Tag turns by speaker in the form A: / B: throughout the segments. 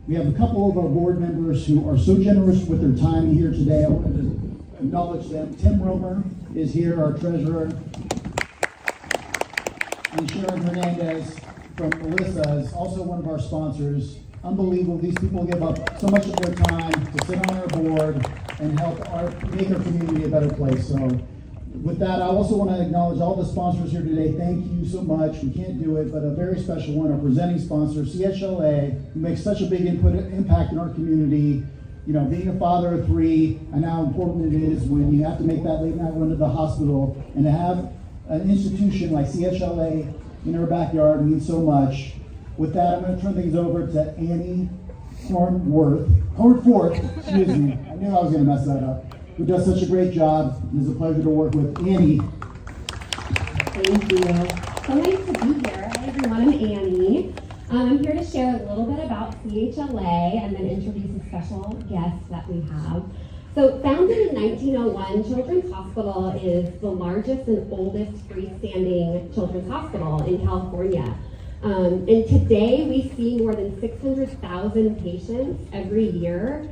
A: We have a couple of our board members who are so generous with their time here today. I wanted to acknowledge them. Tim Romer is here, our treasurer. And Sharon Hernandez from Melissa is also one of our sponsors. Unbelievable. These people give up so much of their time to sit on our board and help make our community a better place. So with that, I also want to acknowledge all the sponsors here today. Thank you so much. We can't do it, but a very special one, our presenting sponsor, CHLA, who makes such a big impact in our community. You know, being a father of three, and how important it is when you have to make that late night run to the hospital, and to have an institution like CHLA in our backyard means so much. With that, I'm going to turn things over to Annie Hornforth, excuse me. I knew I was going to mess that up. Who does such a great job. It's a pleasure to work with. Annie.
B: Thank you. So nice to be here. Hi everyone, I'm Annie. I'm here to share a little bit about CHLA and then introduce a special guest that we have. So founded in 1901, Children's Hospital is the largest and oldest freestanding children's hospital in California. And today we see more than 600,000 patients every year,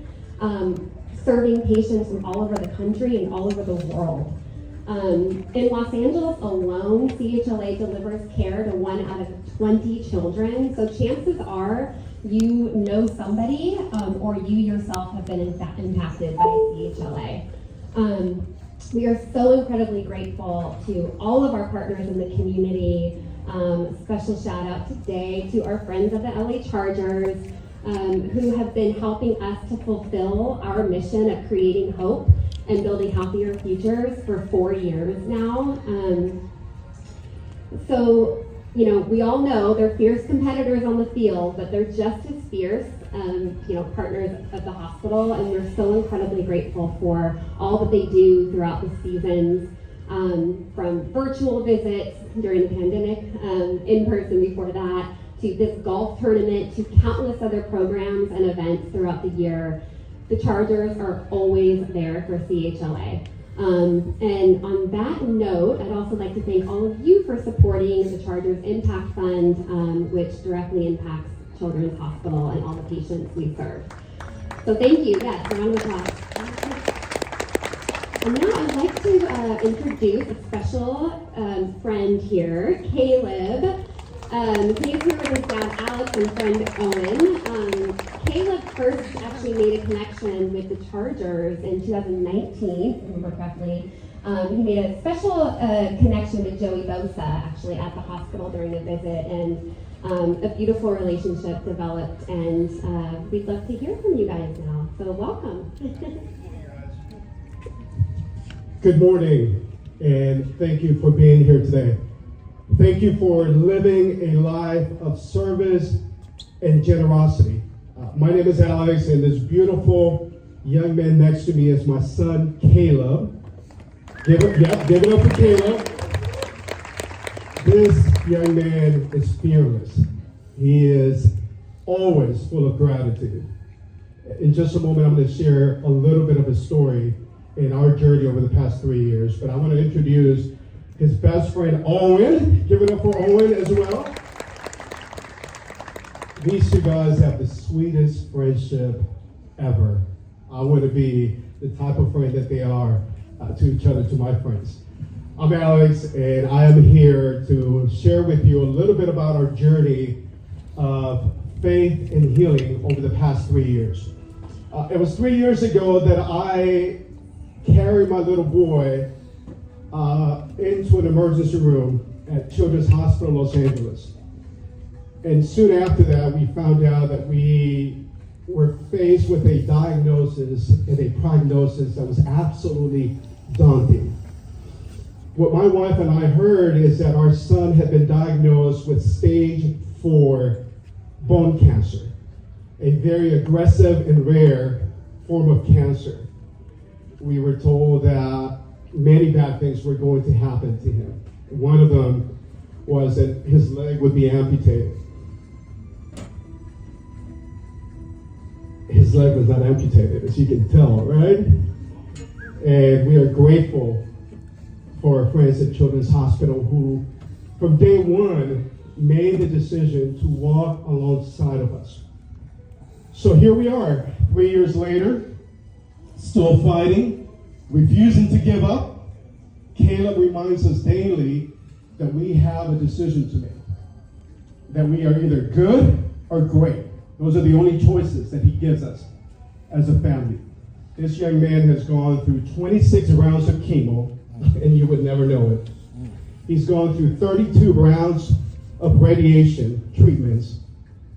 B: serving patients from all over the country and all over the world. In Los Angeles alone, CHLA delivers care to 1 out of 20 children. So chances are you know somebody or you yourself have been impacted by CHLA. We are so incredibly grateful to all of our partners in the community. Special shout out today to our friends of the LA Chargers who have been helping us to fulfill our mission of creating hope and building healthier futures for 4 years now. So, you know, we all know they're fierce competitors on the field, but they're just as fierce, partners of the hospital, and we're so incredibly grateful for all that they do throughout the seasons, from virtual visits during the pandemic, in person before that, to this golf tournament, to countless other programs and events throughout the year. The Chargers are always there for CHLA. And on that note, I'd also like to thank all of you for supporting the Chargers Impact Fund, which directly impacts Children's Hospital and all the patients we serve. So thank you. Yes, a round of applause. And now I'd like to introduce a special friend here, Caleb. He's here with his dad, Alex, and friend Owen. Caleb first actually made a connection with the Chargers in 2019, if I remember correctly. He made a special connection with Joey Bosa, actually, at the hospital during a visit, and a beautiful relationship developed, and we'd love to hear from you guys now. So welcome.
C: Good morning, and thank you for being here today. Thank you for living a life of service and generosity. My name is Alex, and this beautiful young man next to me is my son, Caleb. Give it up for Caleb. This young man is fearless. He is always full of gratitude. In just a moment, I'm going to share a little bit of a story in our journey over the past 3 years, but I want to introduce his best friend, Owen. Give it up for Owen as well. These two guys have the sweetest friendship ever. I want to be the type of friend that they are to each other, to my friends. I'm Alex, and I am here to share with you a little bit about our journey of faith and healing over the past 3 years. It was 3 years ago that I carried my little boy into an emergency room at Children's Hospital, Los Angeles. And soon after that, we found out that we were faced with a diagnosis and a prognosis that was absolutely daunting. What my wife and I heard is that our son had been diagnosed with stage 4 bone cancer, a very aggressive and rare form of cancer. We were told that many bad things were going to happen to him. One of them was that his leg would be amputated. His leg was not amputated, as you can tell, right? And we are grateful for our friends at Children's Hospital who, from day one, made the decision to walk alongside of us. So here we are, 3 years later, still fighting, refusing to give up. Caleb reminds us daily that we have a decision to make, that we are either good or great. Those are the only choices that he gives us as a family. This young man has gone through 26 rounds of chemo, and you would never know it. He's gone through 32 rounds of radiation treatments,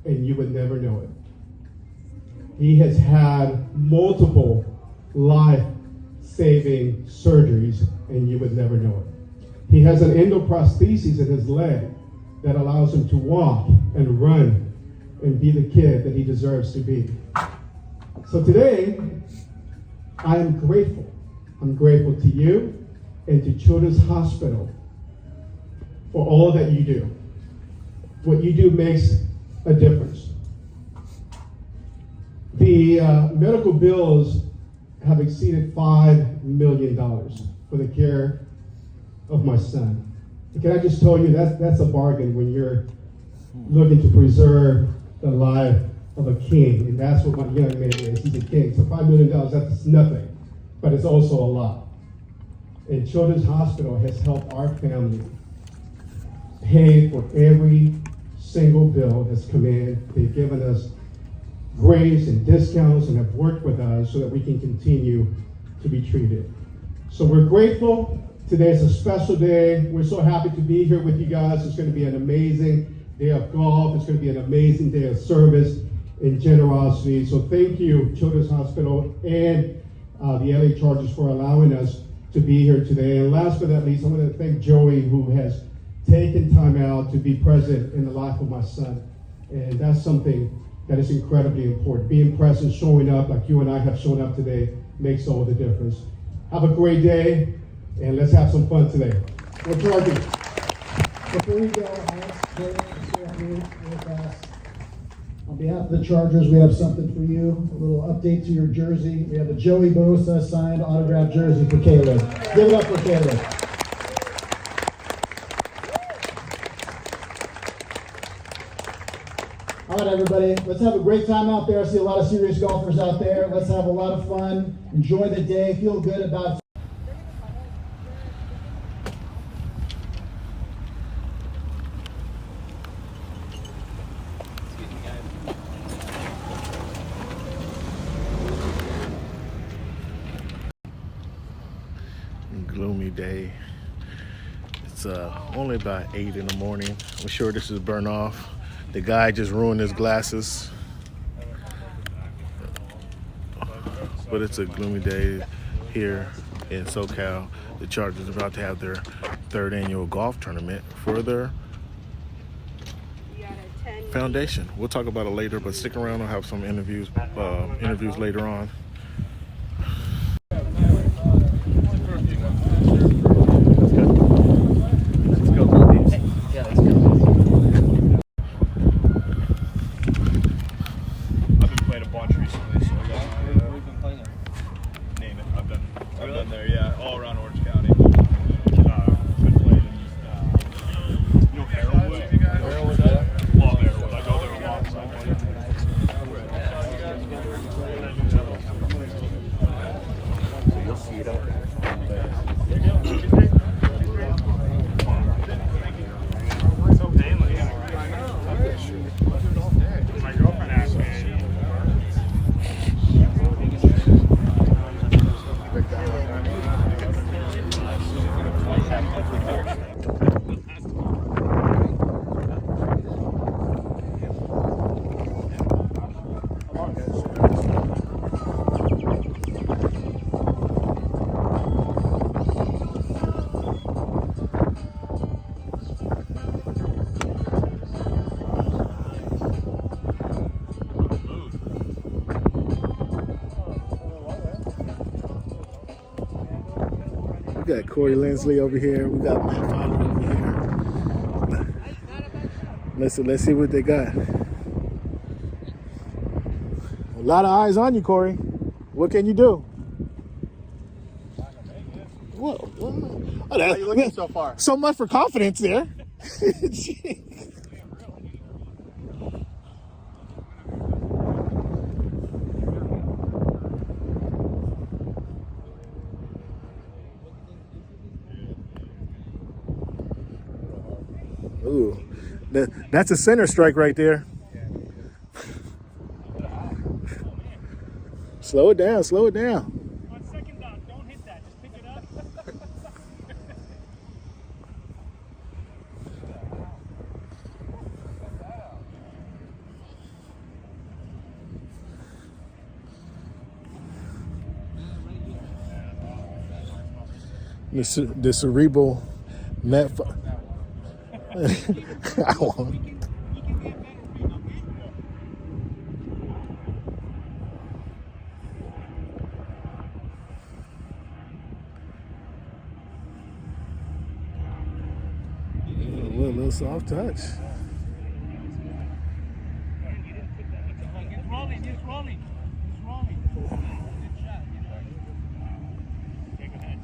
C: and you would never know it. He has had multiple life-saving surgeries, and you would never know it. He has an endoprosthesis in his leg that allows him to walk and run and be the kid that he deserves to be. So today, I am grateful. I'm grateful to you and to Children's Hospital for all that you do. What you do makes a difference. The medical bills have exceeded $5 million for the care of my son. And can I just tell you, that's a bargain when you're looking to preserve the life of a king, and that's what my young man is. He's a king. So $5 million, that's nothing, but it's also a lot. And Children's Hospital has helped our family pay for every single bill that's come in. They've given us grace and discounts and have worked with us so that we can continue to be treated. So we're grateful. Today is a special day. We're so happy to be here with you guys. It's going to be an amazing day of golf. It's going to be an amazing day of service and generosity. So thank you, Children's Hospital and the LA Chargers, for allowing us to be here today. And last but not least, I want to thank Joey, who has taken time out to be present in the life of my son. And that's something that is incredibly important. Being present, showing up like you and I have shown up today makes all the difference. Have a great day, and let's have some fun today. We're Chargers.
A: Before we go, I ask Corey to stay on mute real fast. On behalf of the Chargers, we have something for you, a little update to your jersey. We have a Joey Bosa signed autographed jersey for Caleb. Give it up for Caleb. All right, everybody, let's have a great time out there. I see a lot of serious golfers out there. Let's have a lot of fun. Enjoy the day. Feel good about
D: Gloomy day. It's only about 8 in the morning. I'm sure this is burnt off. The guy just ruined his glasses. But it's a gloomy day here in SoCal. The Chargers are about to have their 3rd annual golf tournament for their foundation. We'll talk about it later, but stick around. I'll have some interviews later on. We got Corey Lindsley over here. We got Matt Fowler over here. Let's see what they got. A lot of eyes on you, Corey. What can you do? Whoa. Oh,
E: How are you looking so far?
D: So much for confidence there. That's a center strike right there. Slow it down, slow it down.
F: On second down, don't hit that. Just pick it up.
D: The cerebral net. I won't. A little soft touch.
F: It's rolling. It's rolling. It's rolling. Good shot. Take a head.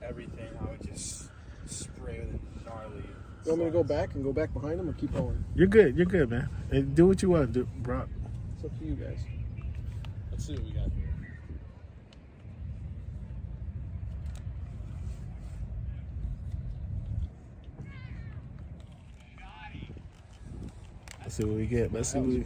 G: Everything, I would just spray with gnarly.
E: You want me to go back and go back behind him or keep going?
D: You're good, man. And do what you want to do, Brock.
E: It's up to you guys.
G: Let's see what we got here.
D: Let's see what we get. Let's see what we.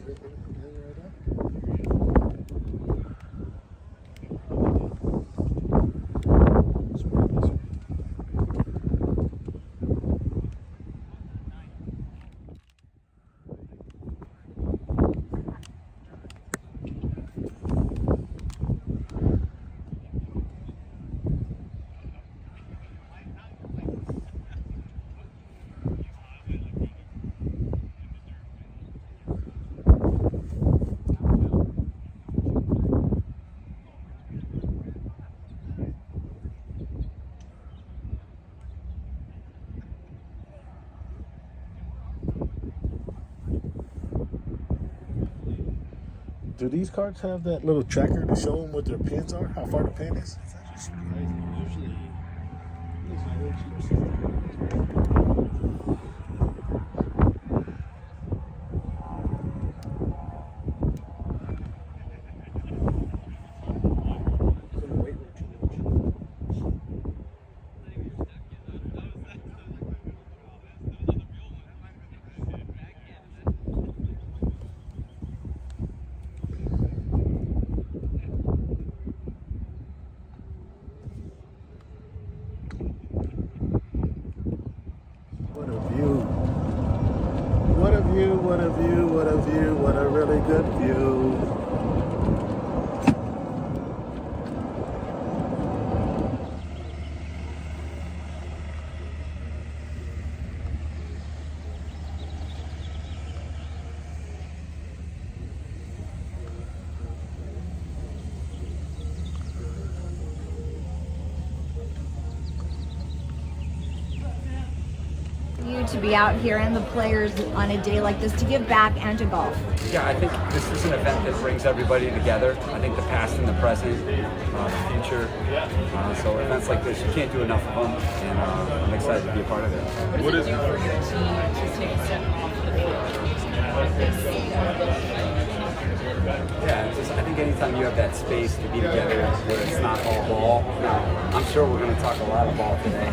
D: Do these cards have that little tracker to show them what their pins are? How far the pin is?
G: Usually,
D: What a view. What a view, what a view, what a view, what a really good view.
H: You to be out here and the players on a day like this to give back and to golf?
I: Yeah, I think this is an event that brings everybody together. I think the past and the present, the future. So events like this, you can't do enough of them, and I'm excited to be a part of it.
H: What is it for your team to take a step off the field?
I: Yeah, I think anytime you have that space to be together where it's not all ball. Now, I'm sure we're going to talk a lot of ball today,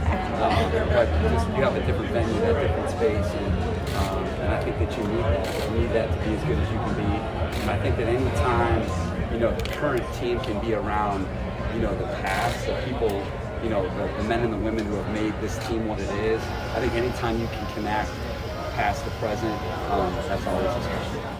I: but just you have a different venue, that different space, and I think that you need that. You need that to be as good as you can be. And I think that any time, the current team can be around, the past, the people, the men and the women who have made this team what it is. I think anytime you can connect past the present, that's always a special.